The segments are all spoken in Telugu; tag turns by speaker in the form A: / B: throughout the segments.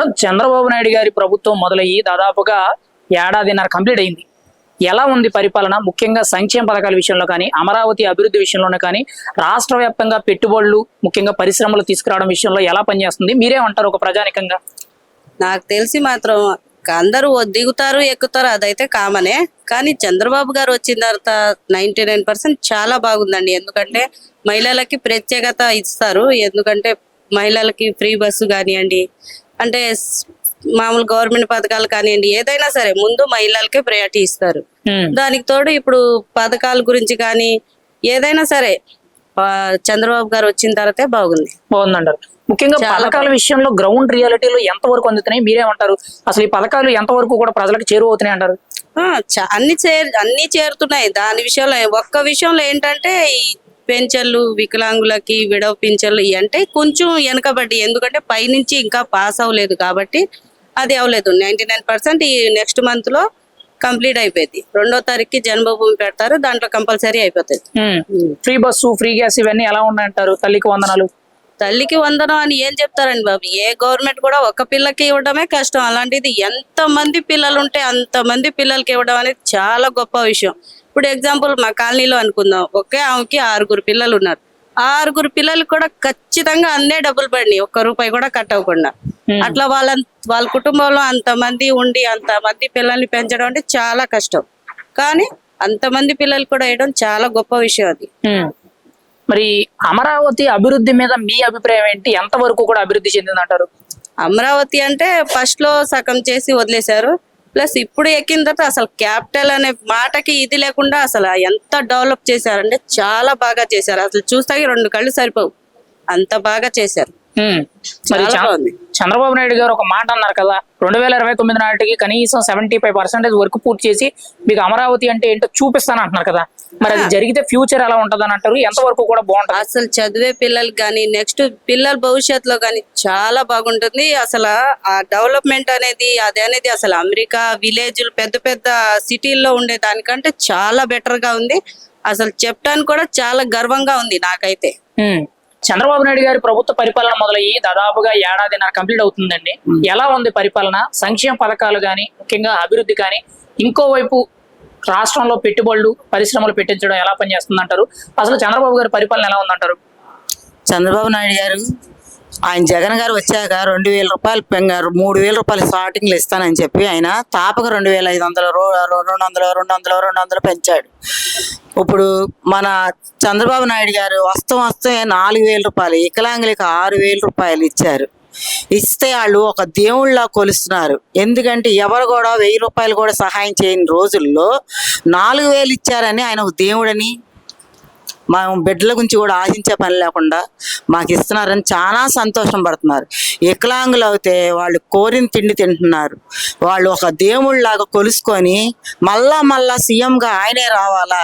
A: మేడం, చంద్రబాబు నాయుడు గారి ప్రభుత్వం మొదలయ్యి దాదాపుగా ఏడాదిన్నర కంప్లీట్ అయింది. ఎలా ఉంది పరిపాలన? ముఖ్యంగా సంక్షేమ పథకాల విషయంలో కానీ, అమరావతి అభివృద్ధి విషయంలోనే కానీ, రాష్ట్ర వ్యాప్తంగా పెట్టుబడులు, ముఖ్యంగా పరిశ్రమలు తీసుకురావడం విషయంలో ఎలా పనిచేస్తుంది? మీరేమంటారు ఒక ప్రజానికంగా?
B: నాకు తెలిసి మాత్రం అందరూ దిగుతారు ఎక్కుతారు అదైతే కామనే. కానీ చంద్రబాబు గారు వచ్చిన తర్వాత 99% చాలా బాగుందండి. ఎందుకంటే మహిళలకి ప్రత్యేకత ఇస్తారు. ఎందుకంటే మహిళలకి ఫ్రీ బస్సు కానివ్వండి, అంటే మామూలు గవర్నమెంట్ పథకాలు కానివ్వండి, ఏదైనా సరే ముందు మహిళలకే ప్రయారిటీ ఇస్తారు. దానికి తోడు ఇప్పుడు పథకాల గురించి కానీ ఏదైనా సరే చంద్రబాబు గారు వచ్చిన తర్వాతే
A: బాగుందంటారు. ముఖ్యంగా పథకాల విషయంలో గ్రౌండ్ రియాలిటీలో ఎంత వరకు అందుతున్నాయి మీరేమంటారు? అసలు ఈ పథకాలు ఎంత వరకు కూడా ప్రజలకు చేరువవుతున్నాయి అంటారు?
B: అన్ని చేరుతున్నాయి. దాని విషయంలో ఒక్క విషయంలో ఏంటంటే ఈ పెన్షన్లు, వికలాంగులకి విడవ పింఛన్లు అంటే కొంచెం వెనకబడి, ఎందుకంటే పైనుంచి ఇంకా పాస్ అవ్వలేదు కాబట్టి అది అవ్వలేదు. 99% ఈ నెక్స్ట్ మంత్ లో కంప్లీట్ అయిపోయింది. 2వ తారీఖుకి జన్మభూమి పెడతారు, దాంట్లో కంపల్సరీ అయిపోతుంది.
A: ఫ్రీ బస్సు, ఫ్రీ గ్యాస్ ఇవన్నీ ఎలా ఉన్నాయంటారు? తల్లికి వందనాలు,
B: తల్లికి వందనం అని ఏం చెప్తారండి బాబు? ఏ గవర్నమెంట్ కూడా ఒక పిల్లకి ఇవ్వడమే కష్టం. అలాంటిది ఎంతమంది పిల్లలు ఉంటే అంతమంది పిల్లలకి ఇవ్వడం అనేది చాలా గొప్ప విషయం. ఇప్పుడు ఎగ్జాంపుల్ మా కాలనీలో అనుకుందాం, ఒకే ఆమెకి 6 పిల్లలు ఉన్నారు. 6 పిల్లలు కూడా ఖచ్చితంగా అన్నే డబ్బులు పడినాయి, ఒక్క రూపాయి కూడా కట్ అవ్వకుండా. అట్లా వాళ్ళ కుటుంబంలో అంతమంది ఉండి అంతమంది పిల్లల్ని పెంచడం అంటే చాలా కష్టం. కానీ అంతమంది పిల్లలు కూడా వేయడం చాలా గొప్ప విషయం అది.
A: మరి అమరావతి అభివృద్ధి మీద మీ అభిప్రాయం ఏంటి? ఎంత వరకు కూడా అభివృద్ధి చెందిందంటారు?
B: అమరావతి అంటే ఫస్ట్ లో సగం చేసి వదిలేశారు. ప్లస్ ఇప్పుడు ఎక్కిన తర్వాత అసలు క్యాపిటల్ అనే మాటకి ఇది లేకుండా అసలు ఎంత డెవలప్ చేశారంటే చాలా బాగా చేశారు. అసలు చూస్తే 2 కళ్ళు సరిపోవు, అంత బాగా చేశారు.
A: మరి చంద్రబాబు నాయుడు గారు ఒక మాట అన్నారు కదా, 2029 నాటికి కనీసం 75% వర్క్ పూర్తి చేసి మీకు అమరావతి అంటే ఏంటో చూపిస్తాను అంటున్నారు కదా. మరి అది జరిగితే ఫ్యూచర్ ఎలా ఉంటది అని అంటారు? ఎంత వరకు కూడా బాగుంటుంది?
B: అసలు చదివే పిల్లలు కానీ నెక్స్ట్ పిల్లల భవిష్యత్తులో కానీ చాలా బాగుంటుంది. అసలు ఆ డెవలప్మెంట్ అనేది అసలు అమెరికా విలేజ్లు పెద్ద పెద్ద సిటీల్లో ఉండే దానికంటే చాలా బెటర్ గా ఉంది. అసలు చెప్పడానికి కూడా చాలా గర్వంగా ఉంది నాకైతే.
A: చంద్రబాబు నాయుడు గారి ప్రభుత్వ పరిపాలన మొదలయ్యి దాదాపుగా ఏడాదిన్నర కంప్లీట్ అవుతుందండి. ఎలా ఉంది పరిపాలన? సంక్షేమ పథకాలు కానీ, ముఖ్యంగా అభివృద్ధి కానీ, ఇంకోవైపు రాష్ట్రంలో పెట్టుబడులు, పరిశ్రమలు పెట్టించడం ఎలా పనిచేస్తుంది అంటారు? అసలు చంద్రబాబు గారి పరిపాలన ఎలా ఉందంటారు?
C: చంద్రబాబు నాయుడు గారు ఆయన జగన్ గారు వచ్చాక 2,000 రూపాయలు 3,000 రూపాయలు స్టార్టింగ్లు ఇస్తానని చెప్పి ఆయన తాపక 2,500, 200 పెంచాడు. ఇప్పుడు మన చంద్రబాబు నాయుడు గారు వస్తే 4,000 రూపాయలు, వికలాంగులకి 6,000 రూపాయలు ఇచ్చారు. ఇస్తే వాళ్ళు ఒక దేవుళ్ళ కొలుస్తున్నారు. ఎందుకంటే ఎవరు కూడా 1,000 రూపాయలు కూడా సహాయం చేయని రోజుల్లో 4,000 ఇచ్చారని ఆయన ఒక దేవుడని, మా బిడ్డల గురించి కూడా ఆశించే పని లేకుండా మాకు ఇస్తున్నారని చాలా సంతోషం పడుతున్నారు. వికలాంగులు అయితే వాళ్ళు కోరిన తిండి తింటున్నారు. వాళ్ళు ఒక దేవుళ్ళలాగా కొలుసుకొని మళ్ళా సీఎంగా ఆయనే రావాలా,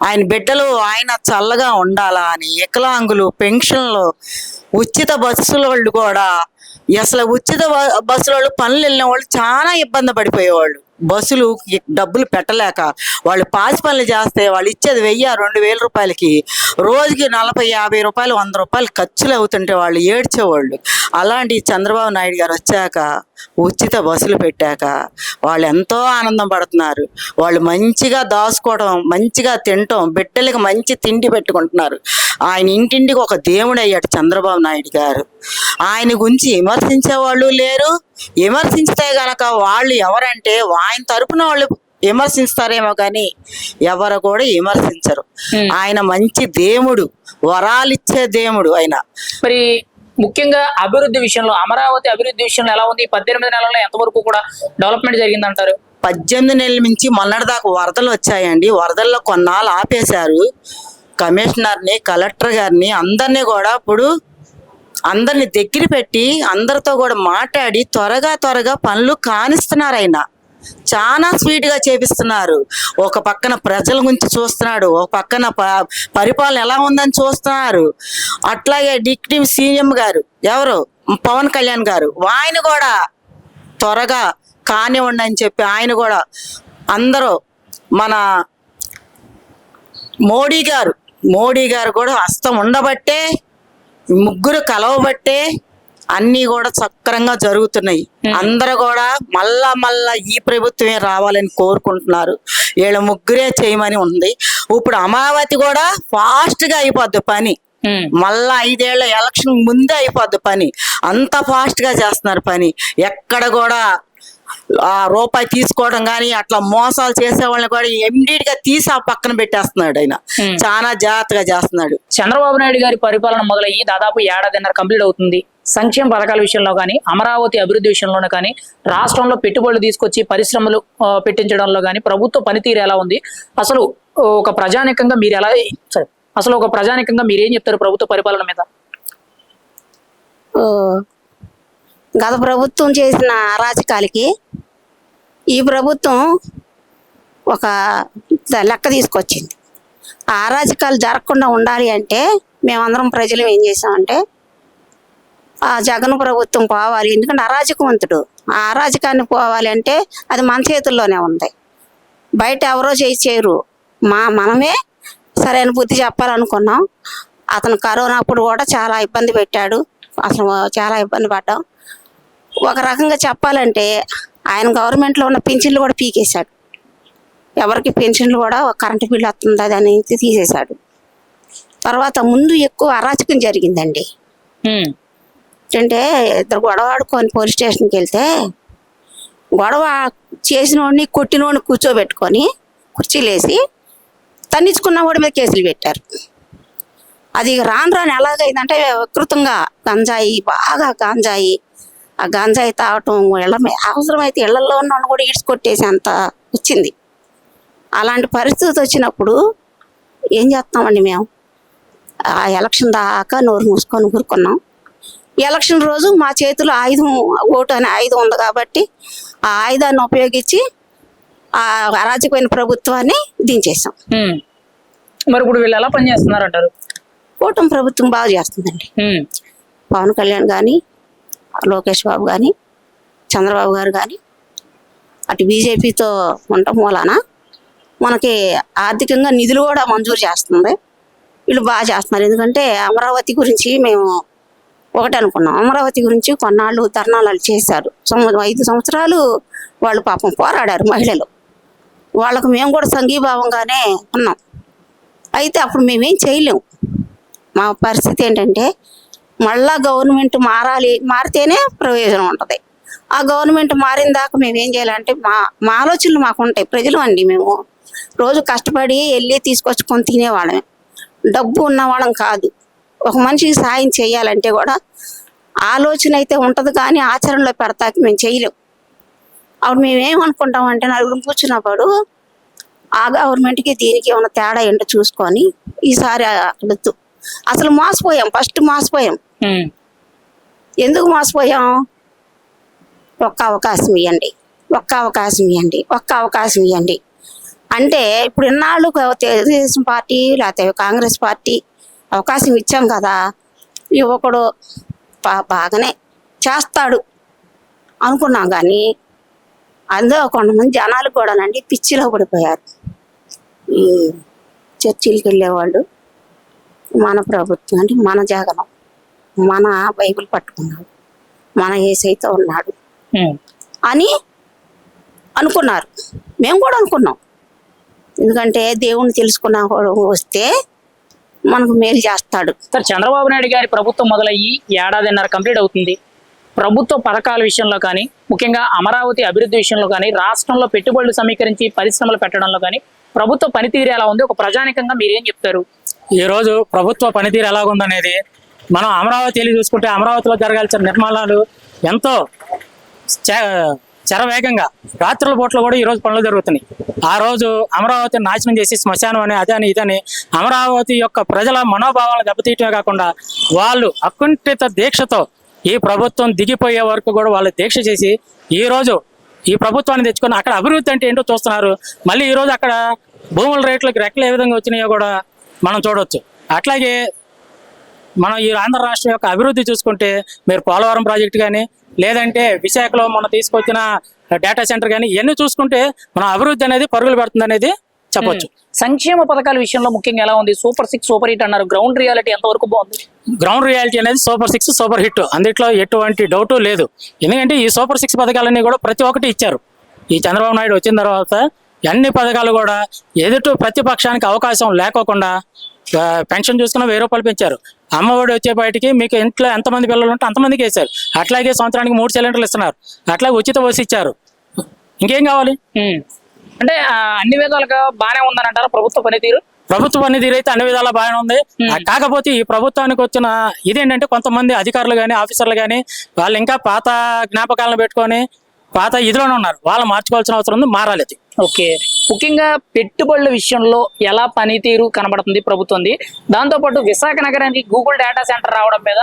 C: ఆయన బిడ్డలు ఆయన చల్లగా ఉండాలా అని వికలాంగులు పెన్షన్లు, ఉచిత బస్సుల వాళ్ళు కూడా, అసలు ఉచిత బస్సుల వాళ్ళు పనులు వెళ్ళిన వాళ్ళు చాలా ఇబ్బంది పడిపోయేవాళ్ళు. బస్సులు డబ్బులు పెట్టలేక వాళ్ళు పాసి పనులు చేస్తే వాళ్ళు ఇచ్చేది 1,000-2,000 రూపాయలకి రోజుకి 40-50 రూపాయలు 100 రూపాయలు ఖర్చులు అవుతుంటే వాళ్ళు ఏడ్చేవాళ్ళు. అలాంటి చంద్రబాబు నాయుడు గారు వచ్చాక ఉచిత బస్సులు పెట్టాక వాళ్ళు ఎంతో ఆనందం పడుతున్నారు. వాళ్ళు మంచిగా దాచుకోవడం, మంచిగా తినటం, బిడ్డలకి మంచి తిండి పెట్టుకుంటున్నారు. ఆయన ఇంటింటికి ఒక దేవుడు అయ్యాడు చంద్రబాబు నాయుడు గారు. ఆయన గురించి విమర్శించే వాళ్ళు లేరు. విమర్శించితే గనక వాళ్ళు ఎవరంటే ఆయన తరపున వాళ్ళు విమర్శిస్తారేమో కానీ ఎవరు కూడా విమర్శించరు. ఆయన మంచి దేవుడు, వరాలిచ్చే దేవుడు ఆయన.
A: మరి ముఖ్యంగా అభివృద్ధి విషయంలో, అమరావతి అభివృద్ధి విషయంలో ఎలా ఉంది? 18 నెలల్లో ఎంతవరకు కూడా డెవలప్మెంట్ జరిగిందంటారు?
C: 18 నెలల నుంచి మొన్నటిదాకా వరదలు వచ్చాయండి. వరదల్లో కొన్నాళ్ళు ఆపేశారు. కమిషనర్ని, కలెక్టర్ గారిని అందరినీ కూడా ఇప్పుడు అందరిని దగ్గర పెట్టి అందరితో కూడా మాట్లాడి త్వరగా పనులు కానిస్తున్నారు. ఆయన చాలా స్వీట్గా చేపిస్తున్నారు. ఒక పక్కన ప్రజల గురించి చూస్తున్నాడు, ఒక పక్కన పరిపాలన ఎలా ఉందని చూస్తున్నారు. అట్లాగే డిప్యూటీ సీఎం గారు ఎవరు, పవన్ కళ్యాణ్ గారు, ఆయన కూడా త్వరగా కానివ్వండి అని చెప్పి ఆయన కూడా అందరూ మన మోడీ గారు కూడా హస్తం ఉండబట్టే, ముగ్గురు కలవబట్టే అన్నీ కూడా సక్రంగా జరుగుతున్నాయి. అందరూ కూడా మళ్ళా ఈ ప్రభుత్వమే రావాలని కోరుకుంటున్నారు. వీళ్ళ ముగ్గురే చేయమని ఉంది. ఇప్పుడు అమరావతి కూడా ఫాస్ట్ గా అయిపోద్ది పని. మళ్ళా 5 ఏళ్ల ఎలక్షన్ ముందే అయిపోద్ది పని. అంత ఫాస్ట్ గా చేస్తున్నారు పని. ఎక్కడ కూడా ఆ రూపాయి తీసుకోవడం కానీ అట్లా మోసాలు చేసే వాళ్ళని కూడా ఇమ్మీడియట్ గా తీసి ఆ పక్కన పెట్టేస్తున్నాడు. ఆయన చాలా జాగ్రత్తగా చేస్తున్నాడు.
A: చంద్రబాబు నాయుడు గారి పరిపాలన మొదలయ్యి దాదాపు ఏడాదిన్నర కంప్లీట్ అవుతుంది. సంక్షేమ పథకాల విషయంలో కానీ, అమరావతి అభివృద్ధి విషయంలోనే కానీ, రాష్ట్రంలో పెట్టుబడులు తీసుకొచ్చి పరిశ్రమలు పెట్టించడంలో కానీ ప్రభుత్వ పనితీరు ఎలా ఉంది? అసలు ఒక ప్రజానికంగా మీరు ఎలా అసలు ఒక ప్రజానికంగా మీరేం చెప్తారు ప్రభుత్వ పరిపాలన మీద?
D: గత ప్రభుత్వం చేసిన అరాచకాలకి ఈ ప్రభుత్వం ఒక లెక్క తీసుకొచ్చింది. ఆ అరాచకాలు జరగకుండా ఉండాలి అంటే మేమందరం ప్రజలు ఏం చేసామంటే ఆ జగన్ ప్రభుత్వం పోవాలి. ఎందుకంటే అరాచకవంతుడు. ఆ అరాచకాన్ని పోవాలి అంటే అది మన చేతుల్లోనే ఉంది. బయట ఎవరో చేయరు. మనమే సరైన బుద్ధి చెప్పాలనుకున్నాం. అతను కరోనా అప్పుడు కూడా చాలా ఇబ్బంది పెట్టాడు. అసలు చాలా ఇబ్బంది పడ్డాం. ఒక రకంగా చెప్పాలంటే ఆయన గవర్నమెంట్లో ఉన్న పెన్షన్లు కూడా పీకేశాడు. ఎవరికి పెన్షన్లు కూడా కరెంటు బిల్లు వస్తుంది అని తీసేశాడు. తర్వాత ముందు ఎక్కువ అరాచకం జరిగిందండి. అంటే ఇద్దరు గొడవ ఆడుకొని పోలీస్ స్టేషన్కి వెళ్తే గొడవ చేసిన వాడిని కొట్టిన వాడిని కూర్చోబెట్టుకొని కుర్చీలేసి తన్నించుకున్న వాడి మీద కేసులు పెట్టారు. అది రాను ఎలాగైందంటే వికృతంగా గంజాయి, బాగా గంజాయి, ఆ గంజాయి తాగటం అవసరమైతే ఇళ్లలో ఉన్న వాళ్ళు కూడా ఈడ్చుకొట్టేసి అంత వచ్చింది. అలాంటి పరిస్థితి వచ్చినప్పుడు ఏం చేస్తామండి మేము? ఆ ఎలక్షన్ దాకా నోరు మూసుకొని ఊరుకున్నాం. ఎలక్షన్ రోజు మా చేతిలో ఆయుధం, ఓటు అనే ఆయుధం ఉంది కాబట్టి ఆ ఆయుధాన్ని ఉపయోగించి ఆ అరాచకమైన ప్రభుత్వాన్ని దించేసాం.
A: మరి ఇప్పుడు వీళ్ళు ఎలా పనిచేస్తున్నారు అంటారు?
D: కూటమి ప్రభుత్వం బాగా చేస్తుందండి. పవన్ కళ్యాణ్ కానీ, లోకేష్ బాబు కానీ, చంద్రబాబు గారు కానీ అటు బీజేపీతో ఉండటం మూలాన మనకి ఆర్థికంగా నిధులు కూడా మంజూరు చేస్తుంది. వీళ్ళు బాగా చేస్తున్నారు. ఎందుకంటే అమరావతి గురించి మేము ఒకటి అనుకున్నాం. అమరావతి గురించి కొన్నాళ్ళు ధర్నాలు చేశారు. 5 సంవత్సరాలు వాళ్ళు పాపం పోరాడారు మహిళలు. వాళ్ళకు మేము కూడా సంఘీభావంగానే ఉన్నాం. అయితే అప్పుడు మేమేం చేయలేము. మా పరిస్థితి ఏంటంటే మళ్ళా గవర్నమెంట్ మారితేనే ప్రయోజనం ఉంటుంది. ఆ గవర్నమెంట్ మారిన దాకా మేము ఏం చేయాలంటే మా ఆలోచనలు మాకు ఉంటాయి. ప్రజలు అండి, మేము రోజు కష్టపడి వెళ్ళి తీసుకొచ్చుకొని తినేవాళ్ళమే. డబ్బు ఉన్నవాళ్ళం కాదు. ఒక మనిషికి సాయం చేయాలంటే కూడా ఆలోచన అయితే ఉంటుంది, కానీ ఆచరణలో పెడతాక మేము చేయలేం. అప్పుడు మేమేమనుకుంటామంటే నలుగురు కూర్చున్నప్పుడు ఆ గవర్నమెంట్కి దీనికి ఏమైనా తేడా ఏంటో చూసుకొని ఈసారి వద్దు. అసలు ఫస్ట్ మోసపోయాం. ఎందుకు మోసపోయాం? ఒక్క అవకాశం ఇవ్వండి, ఒక్క అవకాశం ఇవ్వండి, ఒక్క అవకాశం ఇవ్వండి అంటే ఇప్పుడు ఇన్నాళ్ళు తెలుగుదేశం పార్టీ లేకపోతే కాంగ్రెస్ పార్టీ అవకాశం ఇచ్చాం కదా, యువకుడు బాగానే చేస్తాడు అనుకున్నాం. కానీ అందులో కొంతమంది జనాలు కూడానండి పిచ్చిలో పడిపోయారు. ఈ చర్చిలకు వెళ్ళేవాళ్ళు మన ప్రభుత్వం అంటే మన జగనం, మన బైబిల్ పట్టుకున్నాడు, మన యేసయ్యతో ఉన్నాడు అని అనుకున్నారు. మేము కూడా అనుకున్నాం. ఎందుకంటే దేవుణ్ణి తెలుసుకున్న వస్తే మనకు మేలు చేస్తాడు.
A: సార్, చంద్రబాబు నాయుడు గారి ప్రభుత్వం మొదలయ్యి ఏడాదిన్నర కంప్లీట్ అవుతుంది. ప్రభుత్వ పథకాల విషయంలో కానీ, ముఖ్యంగా అమరావతి అభివృద్ధి విషయంలో కానీ, రాష్ట్రంలో పెట్టుబడులు సమీకరించి పరిశ్రమలు పెట్టడంలో కానీ ప్రభుత్వ పనితీరు ఎలా ఉంది? ఒక ప్రజానికంగా మీరేం చెప్తారు?
E: ఈ రోజు ప్రభుత్వ పనితీరు ఎలాగుందనేది మనం అమరావతి వెళ్ళి చూసుకుంటే అమరావతిలో జరగాల్సిన నిర్మాణాలు ఎంతో శరవేగంగా రాత్రుల పూటలో కూడా ఈరోజు పనులు జరుగుతున్నాయి. ఆ రోజు అమరావతిని నాశనం చేసి శ్మశానం అని అదని ఇదని అమరావతి యొక్క ప్రజల మనోభావాలను దెబ్బతీయటమే కాకుండా వాళ్ళు అకుంఠిత దీక్షతో ఈ ప్రభుత్వం దిగిపోయే వరకు కూడా వాళ్ళు దీక్ష చేసి ఈ రోజు ఈ ప్రభుత్వాన్ని తెచ్చుకొని అక్కడ అభివృద్ధి అంటే ఏంటో చూస్తున్నారు. మళ్ళీ ఈ రోజు అక్కడ భూముల రేట్లకు రెక్కలు ఏ విధంగా వచ్చినాయో కూడా మనం చూడవచ్చు. అట్లాగే మనం ఈ ఆంధ్ర రాష్ట్రం యొక్క అభివృద్ధి చూసుకుంటే మీరు పోలవరం ప్రాజెక్టు కానీ లేదంటే విశాఖలో మనం తీసుకొచ్చిన డేటా సెంటర్ కానీ ఇవన్నీ చూసుకుంటే మన అభివృద్ధి అనేది పరుగులు పెడుతుంది అనేది చెప్పొచ్చు.
A: సంక్షేమ పథకాల విషయంలో ముఖ్యంగా ఎలా ఉంది? సూపర్ 6 సూపర్ హిట్ అన్నారు, గ్రౌండ్ రియాలిటీ ఎంత వరకు బాగుంది?
E: గ్రౌండ్ రియాలిటీ అనేది సూపర్ 6 సూపర్ హిట్, అందులో ఎటువంటి డౌట్ లేదు. ఎందుకంటే ఈ సూపర్ 6 పథకాలన్నీ కూడా ప్రతి ఒక్కటి ఇచ్చారు. ఈ చంద్రబాబు నాయుడు వచ్చిన తర్వాత అన్ని పథకాలు కూడా ఎదుటి ప్రతిపక్షానికి అవకాశం లేకోకుండా పెన్షన్ చూసుకున్న 1000 రూపాయలు పెంచారు. అమ్మఒడి వచ్చేపాటికి మీకు ఇంట్లో ఎంతమంది పిల్లలు ఉంటే అంతమందికి వేశారు. అట్లాగే సంవత్సరానికి 3 సిలిండర్లు ఇస్తున్నారు. అట్లాగే ఉచిత బస్సు ఇచ్చారు. ఇంకేం కావాలి?
A: అంటే అన్ని విధాలుగా బాగానే ఉందని అంటారా ప్రభుత్వ పనితీరు?
E: ప్రభుత్వ పనితీరు అయితే అన్ని విధాలా బాగానే ఉంది. కాకపోతే ఈ ప్రభుత్వానికి వచ్చిన ఇదేంటంటే కొంతమంది అధికారులు కానీ ఆఫీసర్లు కానీ వాళ్ళు ఇంకా పాత జ్ఞాపకాలను పెట్టుకొని పాత ఇదిలోనే ఉన్నారు. వాళ్ళు మార్చుకోవాల్సిన అవసరం ఉంది, మారాలి అది.
A: ఓకే, ముఖ్యంగా పెట్టుబడుల విషయంలో ఎలా పనితీరు కనబడుతుంది ప్రభుత్వంది? దాంతోపాటు విశాఖ నగరానికి గూగుల్ డేటా సెంటర్ రావడం మీద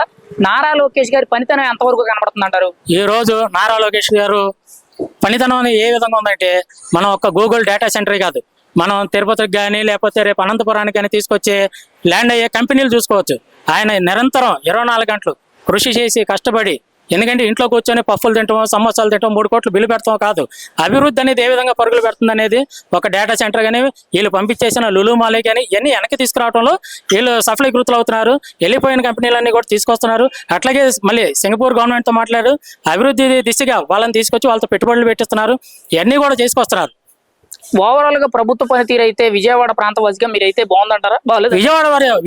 A: నారా లోకేష్ గారి పనితనం ఎంతవరకు కనబడుతుంది అంటారు?
E: ఈ రోజు నారా లోకేష్ గారు పనితనం అనేది ఏ విధంగా ఉందంటే, మనం ఒక గూగుల్ డేటా సెంటరే కాదు, మనం తిరుపతికి కానీ లేకపోతే రేపు అనంతపురానికి కానీ తీసుకొచ్చే ల్యాండ్ అయ్యే కంపెనీలు చూసుకోవచ్చు. ఆయన నిరంతరం 24 గంటలు కృషి చేసి కష్టపడి, ఎందుకంటే ఇంట్లో కూర్చొని పఫ్ఫులు తింటాం, సమోసాలు తింటాం, 3 కోట్లు బిల్లు పెడతాం కాదు. అభివృద్ధి అనేది ఏ విధంగా పరుగులు పెడుతుంది అనేది ఒక డేటా సెంటర్ కానీ వీళ్ళు పంపించేసిన లులు మాలే కానీ ఇవన్నీ వెనక్కి తీసుకురావడంలో వీళ్ళు సఫలీకృతులు అవుతున్నారు. వెళ్ళిపోయిన కంపెనీలన్నీ కూడా తీసుకొస్తున్నారు. అట్లాగే మళ్ళీ సింగపూర్ గవర్నమెంట్తో మాట్లాడు అభివృద్ధి దిశగా వాళ్ళని తీసుకొచ్చి వాళ్ళతో పెట్టుబడులు పెట్టిస్తున్నారు. ఇవన్నీ కూడా చేసుకొస్తున్నారు.
A: ఓవరాల్ గా ప్రభుత్వ పనితీరు అయితే విజయవాడ ప్రాంత వాసిగా మీరైతే బాగుందంటారా? బాగాలేదు.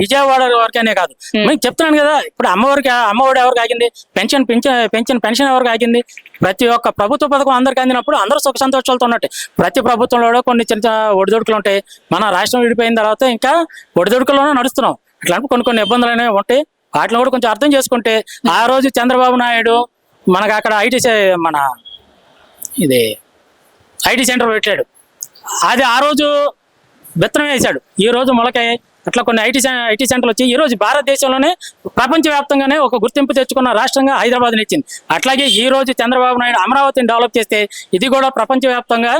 E: విజయవాడ వరకనే కాదు, మీకు చెప్తున్నాను కదా, ఇప్పుడు అమ్మఒడి ఎవరికి ఆగింది? పెన్షన్ ఎవరికి ఆగింది? ప్రతి ఒక్క ప్రభుత్వ పథకం అందరికి అందినప్పుడు అందరూ సుఖ సంతోషాలతో ఉన్నట్టు. ప్రతి ప్రభుత్వంలో కొన్ని చిన్న ఒడిదొడుకులు ఉంటాయి. మన రాష్ట్రం విడిపోయిన తర్వాత ఇంకా ఒడిదొడుకుల్లోనే నడుస్తున్నాం. అట్లా కొన్ని ఇబ్బందులు అనేవి ఉంటాయి. వాటిని కూడా కొంచెం అర్థం చేసుకుంటే, ఆ రోజు చంద్రబాబు నాయుడు మనకు అక్కడ ఐటీ సెంటర్ పెట్టాడు. అది ఆ రోజు బెత్తనం వేశాడు, ఈ రోజు మొలకాయ. అట్లా కొన్ని ఐటీ సెంటర్లు వచ్చి ఈ రోజు భారతదేశంలోనే ప్రపంచవ్యాప్తంగానే ఒక గుర్తింపు తెచ్చుకున్న రాష్ట్రంగా హైదరాబాద్ని ఇచ్చింది. అట్లాగే ఈ రోజు చంద్రబాబు నాయుడు అమరావతిని డెవలప్ చేస్తే ఇది కూడా ప్రపంచవ్యాప్తంగా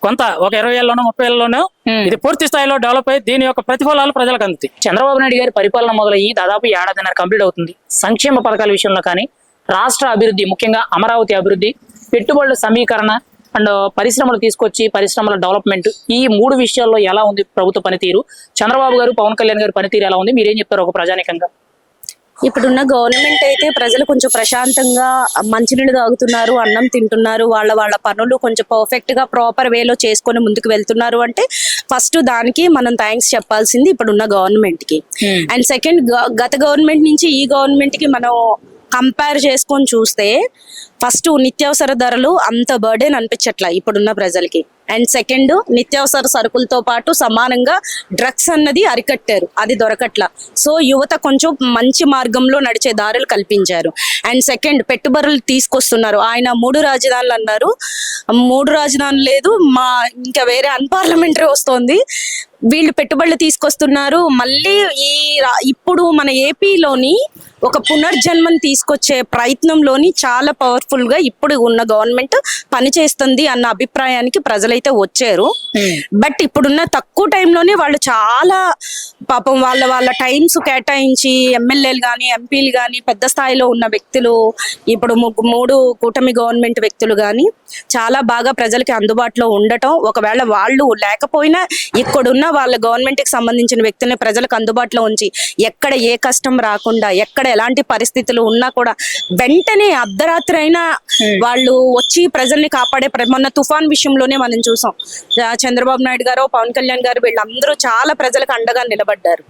E: కొంత ఒక 20 ఏళ్ళలోనో 30 ఏళ్ళలోనో ఇది పూర్తి స్థాయిలో డెవలప్ అయ్యి దీని యొక్క ప్రతిఫలాలు ప్రజలకు అందుతాయి.
A: చంద్రబాబు నాయుడు గారి పరిపాలన మొదలయ్యి దాదాపు 1.5 ఏడాదిన్నర కంప్లీట్ అవుతుంది. సంక్షేమ పథకాల విషయంలో కానీ, రాష్ట్ర అభివృద్ధి, ముఖ్యంగా అమరావతి అభివృద్ధి, పెట్టుబడుల సమీకరణ అండ్ పరిశ్రమలు తీసుకొచ్చి పరిశ్రమల డెవలప్మెంట్, ఈ 3 విషయాల్లో ఎలా ఉంది ప్రభుత్వ పనితీరు? చంద్రబాబు గారు, పవన్ కళ్యాణ్ గారి పనితీరు ఎలా ఉంది? మీరేం చెప్తారు ఒక ప్రజానికంగా?
B: ఇప్పుడున్న గవర్నమెంట్ అయితే ప్రజలు కొంచెం ప్రశాంతంగా మంచినీళ్ళు తాగుతున్నారు, అన్నం తింటున్నారు, వాళ్ళ పనులు కొంచెం పర్ఫెక్ట్ గా ప్రాపర్ వేలో చేసుకొని ముందుకు వెళ్తున్నారు. అంటే ఫస్ట్ దానికి మనం థ్యాంక్స్ చెప్పాల్సింది ఇప్పుడున్న గవర్నమెంట్ కి. అండ్ సెకండ్, గత గవర్నమెంట్ నుంచి ఈ గవర్నమెంట్ కి మనం కంపేర్ చేసుకొని చూస్తే ఫస్ట్ నిత్యావసర ధరలు అంత బర్డెన్ అనిపించట్లా ఇప్పుడున్న ప్రజలకి. అండ్ సెకండ్, నిత్యావసర సరుకులతో పాటు సమానంగా డ్రగ్స్ అన్నది అరికట్టారు, అది దొరకట్లా. సో యువత కొంచెం మంచి మార్గంలో నడిచే దారులు కల్పించారు. అండ్ సెకండ్, పెట్టుబడులు తీసుకొస్తున్నారు. ఆయన 3 రాజధానులు అన్నారు, 3 రాజధానులు లేదు, ఇంకా వేరే అన్పార్లమెంటరీ వస్తోంది. వీళ్ళు పెట్టుబడులు తీసుకొస్తున్నారు. మళ్ళీ ఇప్పుడు మన ఏపీలోని ఒక పునర్జన్మని తీసుకొచ్చే ప్రయత్నంలోని చాలా పవర్ఫుల్ గా ఇప్పుడు ఉన్న గవర్నమెంట్ పనిచేస్తుంది అన్న అభిప్రాయానికి ప్రజలైతే వచ్చారు. బట్ ఇప్పుడున్న తక్కువ టైంలోనే వాళ్ళు చాలా పాపం వాళ్ళ టైమ్స్ కేటాయించి ఎమ్మెల్యేలు కానీ ఎంపీలు కానీ పెద్ద స్థాయిలో ఉన్న వ్యక్తులు, ఇప్పుడు 3 కూటమి గవర్నమెంట్ వ్యక్తులు కానీ చాలా బాగా ప్రజలకి అందుబాటులో ఉండటం, ఒకవేళ వాళ్ళు లేకపోయినా ఇక్కడున్న వాళ్ళ గవర్నమెంట్ కి సంబంధించిన వ్యక్తుల్ని ప్రజలకు అందుబాటులో ఉంచి ఎక్కడ ఏ కష్టం రాకుండా, ఎక్కడ ఎలాంటి పరిస్థితులు ఉన్నా కూడా వెంటనే అర్ధరాత్రి అయినా వాళ్ళు వచ్చి ప్రజల్ని కాపాడే, మొన్న తుఫాన్ విషయంలోనే మనం చూసాం. చంద్రబాబు నాయుడు గారు, పవన్ కళ్యాణ్ గారు వీళ్ళందరూ చాలా ప్రజలకు అండగా నిలబడ్డారు.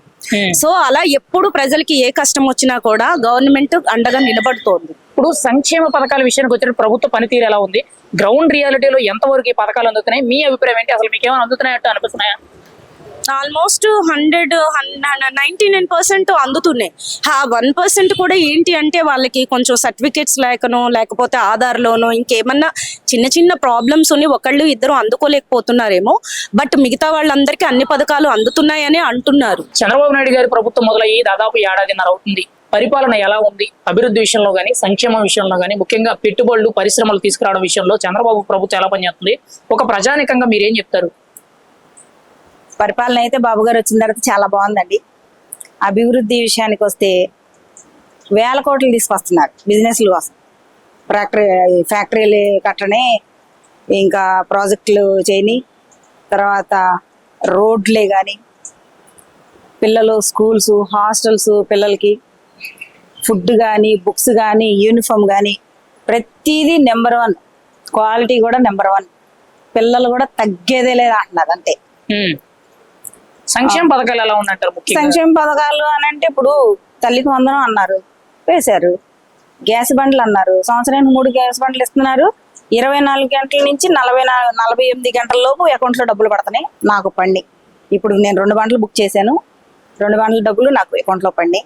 B: సో అలా ఎప్పుడు ప్రజలకి ఏ కష్టం వచ్చినా కూడా గవర్నమెంట్ అండగా నిలబడుతోంది.
A: ఇప్పుడు సంక్షేమ పథకాల విషయానికి వచ్చిన ప్రభుత్వ పనితీరు ఎలా ఉంది? గ్రౌండ్ రియాలిటీలో ఎంతవరకు ఈ పథకాలు అందుతున్నాయి? మీ అభిప్రాయం ఏంటి? అసలు మీకు ఏమైనా అందుతున్నాయట్టు అనిపిస్తున్నాయా?
B: ఆల్మోస్ట్ 99% అందుతున్నాయి. 1% కూడా ఏంటి అంటే వాళ్ళకి కొంచెం సర్టిఫికేట్స్ లేకనో లేకపోతే ఆధార్లోనో ఇంకేమన్నా చిన్న ప్రాబ్లమ్స్ ఉన్నాయి, 1-2 అందుకోలేకపోతున్నారేమో. బట్ మిగతా వాళ్ళందరికీ అన్ని పథకాలు అందుతున్నాయని అంటున్నారు.
A: చంద్రబాబు నాయుడు గారి ప్రభుత్వం మొదలయ్యి దాదాపు 1.5 ఏడాదిన్నర అవుతుంది. పరిపాలన ఎలా ఉంది? అభివృద్ధి విషయంలో కానీ, సంక్షేమ విషయంలో కానీ, ముఖ్యంగా పెట్టుబడులు పరిశ్రమలు తీసుకురావడం విషయంలో చంద్రబాబు ప్రభుత్వం ఎలా పనిచేస్తుంది? ఒక ప్రజానికంగా మీరేం చెప్తారు?
F: పరిపాలన అయితే బాబు గారు వచ్చిన తర్వాత చాలా బాగుందండి. అభివృద్ధి విషయానికి వస్తే 1000 కోట్లు తీసుకొస్తున్నారు బిజినెస్ల కోసం. ఫ్యాక్టరీలు కట్టని, ఇంకా ప్రాజెక్టులు చేయని, తర్వాత రోడ్లే కానీ, పిల్లలు స్కూల్స్, హాస్టల్స్, పిల్లలకి ఫుడ్ కానీ, బుక్స్ కానీ, యూనిఫామ్ కానీ ప్రతిదీ నెంబర్ 1. క్వాలిటీ కూడా నెంబర్ 1. పిల్లలు కూడా తగ్గేదే లేదు అంటున్నారు అంతే.
A: సంక్షేమ పథకాలు ఎలా ఉన్నట్టారు ముఖ్యంగా?
F: సంక్షేమ పథకాలు అని అంటే ఇప్పుడు తల్లికి వందనం అన్నారు, వేశారు. గ్యాస్ బండ్లు అన్నారు, సంవత్సరానికి 3 గ్యాస్ బండ్లు ఇస్తున్నారు. 24 గంటల నుంచి 48 గంటల లోపు అకౌంట్లో డబ్బులు పడుతున్నాయి. నాకు పండి ఇప్పుడు నేను 2 బండ్లు బుక్ చేశాను. 2 బండ్ల డబ్బులు నాకు అకౌంట్లో పండి.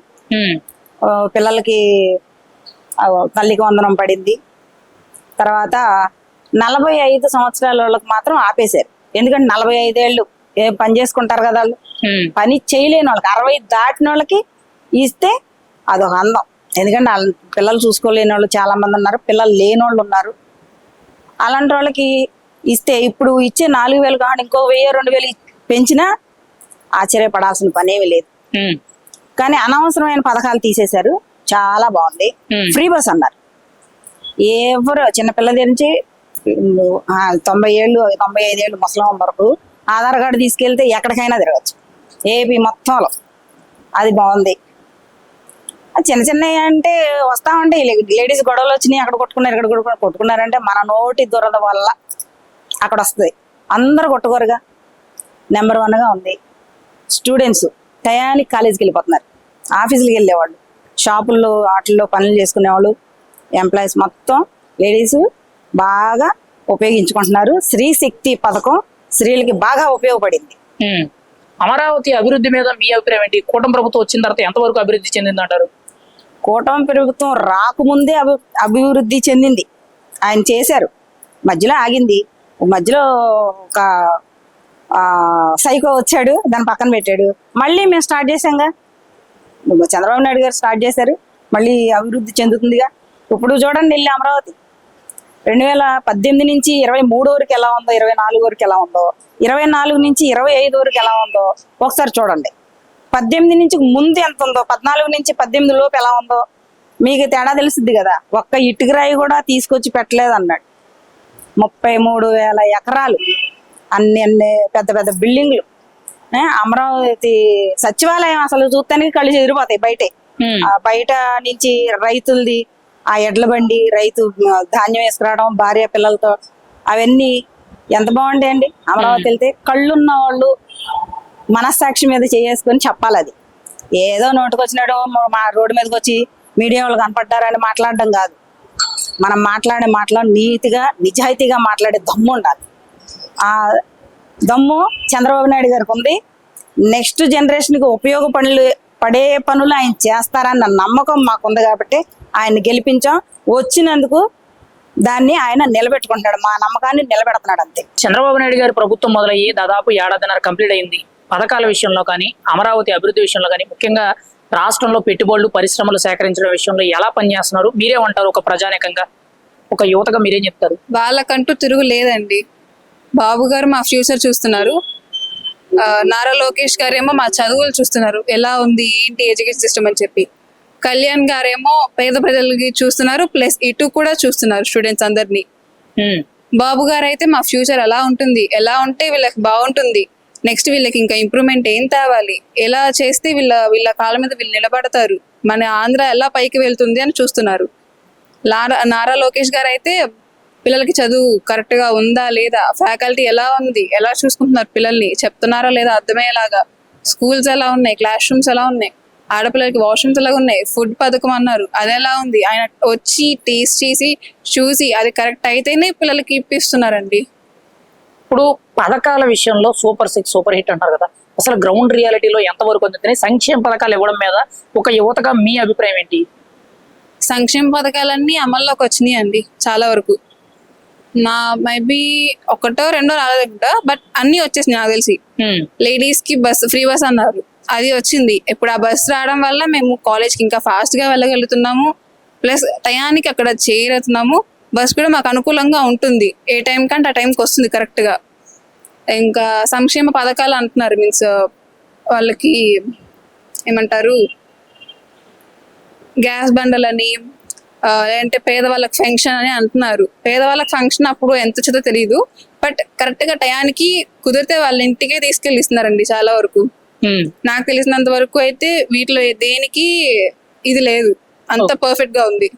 F: పిల్లలకి తల్లికి వందనం పడింది. తర్వాత 45 సంవత్సరాల వాళ్ళకి మాత్రం ఆపేశారు. ఎందుకంటే 45 ఏళ్ళు పని చేసుకుంటారు కదా వాళ్ళు. పని చేయలేని వాళ్ళకి 60 దాటిన వాళ్ళకి ఇస్తే అదొక అందం. ఎందుకంటే వాళ్ళ పిల్లలు చూసుకోలేని వాళ్ళు చాలా మంది ఉన్నారు, పిల్లలు లేని వాళ్ళు ఉన్నారు. అలాంటి వాళ్ళకి ఇస్తే ఇప్పుడు ఇచ్చే 4,000 కావాలి, ఇంకో 1,000-2,000 పెంచినా ఆశ్చర్యపడాల్సిన పనేమి లేదు. కానీ అనవసరమైన పథకాలు తీసేశారు. చాలా బాగుంది. ఫ్రీ బస్ అన్నారు. ఎవరు చిన్నపిల్ల నుంచి 90 ఏళ్ళు 95 ఏళ్ళు ముసలం వరకు ఆధార్ కార్డు తీసుకెళ్తే ఎక్కడికైనా తిరగచ్చు ఏపీ మొత్తంలో. అది బాగుంది. చిన్న చిన్న అంటే వస్తా ఉంటే లేడీస్ గొడవలు వచ్చినాయి, అక్కడ కొట్టుకున్నారు, ఇక్కడ కొట్టుకున్నారంటే మన నోటి దురద వల్ల అక్కడ వస్తుంది. అందరు కొట్టుకోరుగా. నెంబర్ 1గా ఉంది. స్టూడెంట్స్ టయానికి కాలేజీకి వెళ్ళిపోతున్నారు, ఆఫీసులకి వెళ్ళేవాళ్ళు, షాపుల్లో వాటిల్లో పనులు చేసుకునేవాళ్ళు, ఎంప్లాయీస్ మొత్తం లేడీస్ బాగా ఉపయోగించుకుంటున్నారు. స్త్రీ శక్తి పథకం స్త్రీలకి బాగా ఉపయోగపడింది.
A: అమరావతి అభివృద్ధి మీద మీ అభిప్రాయం ఏంటి? కూటమి ప్రభుత్వం వచ్చిన తర్వాత ఎంతవరకు అభివృద్ధి చెందిందంటారు?
F: కూటమి ప్రభుత్వం రాకముందే అభివృద్ధి చెందింది. ఆయన చేశారు, మధ్యలో ఆగింది. మధ్యలో ఒక సైకో వచ్చాడు, దాన్ని పక్కన పెట్టాడు. మళ్ళీ మేము స్టార్ట్ చేసాంగా. చంద్రబాబు నాయుడు గారు స్టార్ట్ చేశారు, మళ్ళీ అభివృద్ధి చెందుతుందిగా. ఇప్పుడు చూడండి వెళ్ళి అమరావతి 2018 నుంచి 23 వరకు ఎలా ఉందో, 24 వరకు ఎలా ఉందో, 24 నుంచి 25 వరకు ఎలా ఉందో ఒకసారి చూడండి. 18 నుంచి ముందు ఎంత ఉందో, 14 నుంచి 18 లోపు ఎలా ఉందో మీకు తేడా తెలుస్తుంది కదా. ఒక్క ఇటుకరాయి కూడా తీసుకొచ్చి పెట్టలేదు అన్నాడు. 33,000 ఎకరాలు, అన్ని పెద్ద పెద్ద బిల్డింగ్లు. అమరావతి సచివాలయం అసలు చూస్తానికి కళ్ళు చెదిరిపోతాయి. బయట నుంచి రైతులది ఆ ఎడ్ల బండి, రైతు ధాన్యం వేసుకురావడం భార్య పిల్లలతో, అవన్నీ ఎంత బాగుంటాయండి. అమరావతి వెళ్తే కళ్ళున్న వాళ్ళు మనస్సాక్షి మీద చేసుకొని చెప్పాలి. అది ఏదో నోటుకొచ్చినాడు మా రోడ్డు మీదకి వచ్చి మీడియా వాళ్ళు కనపడ్డారని మాట్లాడడం కాదు. మనం మాట్లాడే నీతిగా నిజాయితీగా మాట్లాడే దమ్ము ఉండాలి. ఆ దమ్ము చంద్రబాబు నాయుడు గారికి ఉంది. నెక్స్ట్ జనరేషన్కి పడే పనులు ఆయన చేస్తారన్న నమ్మకం మాకుంది కాబట్టి ఆయన్ని గెలిపించాం. వచ్చినందుకు దాన్ని ఆయన నిలబెట్టుకుంటున్నాడు, మా నమ్మకాన్ని నిలబెడుతున్నాడు అంతే.
A: చంద్రబాబు నాయుడు గారి ప్రభుత్వం మొదలయ్యి దాదాపు 1.5 కంప్లీట్ అయింది. పథకాల విషయంలో కానీ, అమరావతి అభివృద్ధి విషయంలో కానీ, ముఖ్యంగా రాష్ట్రంలో పెట్టుబడులు పరిశ్రమలు సేకరించడం విషయంలో ఎలా పనిచేస్తున్నారు? మీరేమంటారు? ఒక ప్రజానికంగా, ఒక యువతగా మీరేం చెప్తారు?
G: వాళ్ళకంటూ తిరుగు లేదండి. బాబు గారు మా ఫ్యూచర్ చూస్తున్నారు, నారా లోకేష్ గారేమో మా చదువులు చూస్తున్నారు, ఎలా ఉంది ఏంటి ఎడ్యుకేషన్ సిస్టమ్ అని చెప్పి. కళ్యాణ్ గారేమో పేద ప్రజలకి చూస్తున్నారు, ప్లస్ ఇటు కూడా చూస్తున్నారు స్టూడెంట్స్ అందరినీ. బాబు గారు అయితే మా ఫ్యూచర్ ఎలా ఉంటుంది, ఎలా ఉంటే వీళ్ళకి బాగుంటుంది, నెక్స్ట్ వీళ్ళకి ఇంకా ఇంప్రూవ్మెంట్ ఏం తేవాలి, ఎలా చేస్తే వీళ్ళ కాళ్ళ మీద వీళ్ళు నిలబడతారు, మన ఆంధ్ర ఎలా పైకి వెళ్తుంది అని చూస్తున్నారు. నారా లోకేష్ గారు అయితే పిల్లలకి చదువు కరెక్ట్ గా ఉందా లేదా, ఫ్యాకల్టీ ఎలా ఉంది, ఎలా చూసుకుంటున్నారు పిల్లల్ని, చెప్తున్నారా లేదా అర్థమయ్యేలాగా, స్కూల్స్ ఎలా ఉన్నాయి, క్లాస్ రూమ్స్ ఎలా ఉన్నాయి, ఆడపిల్లలకి వాష్రూమ్స్ ఎలా ఉన్నాయి, ఫుడ్ పథకం అన్నారు అది ఎలా ఉంది, ఆయన వచ్చి టేస్ట్ చేసి చూసి అది కరెక్ట్ అయితేనే పిల్లలకి ఇప్పిస్తున్నారండి.
A: ఇప్పుడు పథకాల విషయంలో సూపర్ 6 సూపర్ హిట్ అంటారు కదా, అసలు గ్రౌండ్ రియాలిటీలో ఎంతవరకు అందుతున్నాయి? సంక్షేమ పథకాలు ఇవ్వడం మీద ఒక యువతగా మీ అభిప్రాయం ఏంటి?
G: సంక్షేమ పథకాలన్నీ అమల్లోకి వచ్చినాయి అండి చాలా వరకు. నా మేబీ 1 2 రాలేదంట, బట్ అన్ని వచ్చేసినాయి నాకు తెలిసి. లేడీస్ కి ఫ్రీ బస్ అన్నారు, అది వచ్చింది. ఇప్పుడు ఆ బస్ రావడం వల్ల మేము కాలేజ్కి ఇంకా ఫాస్ట్ గా వెళ్ళగలుగుతున్నాము, ప్లస్ టయానికి అక్కడ చేరుతున్నాము. బస్ కూడా మాకు అనుకూలంగా ఉంటుంది, ఏ టైం కంటే ఆ టైంకి వస్తుంది కరెక్ట్ గా. ఇంకా సంక్షేమ పథకాలు అంటున్నారు, మీన్స్ వాళ్ళకి ఏమంటారు, గ్యాస్ బండలని, అంటే పేదవాళ్ళకి ఫంక్షన్ అని అంటున్నారు. పేదవాళ్ళకి ఫంక్షన్ అప్పుడు ఎంత వచ్చేదో తెలియదు, బట్ కరెక్ట్ గా టయానికి కుదిరితే వాళ్ళ ఇంటికే తీసుకెళ్ళి ఇస్తున్నారండి చాలా వరకు.
A: ఉమ్.
G: నాకు తెలిసినంత వరకు అయితే వీటిలో దేనికి ఇది లేదు, అంత పర్ఫెక్ట్ గా ఉంది.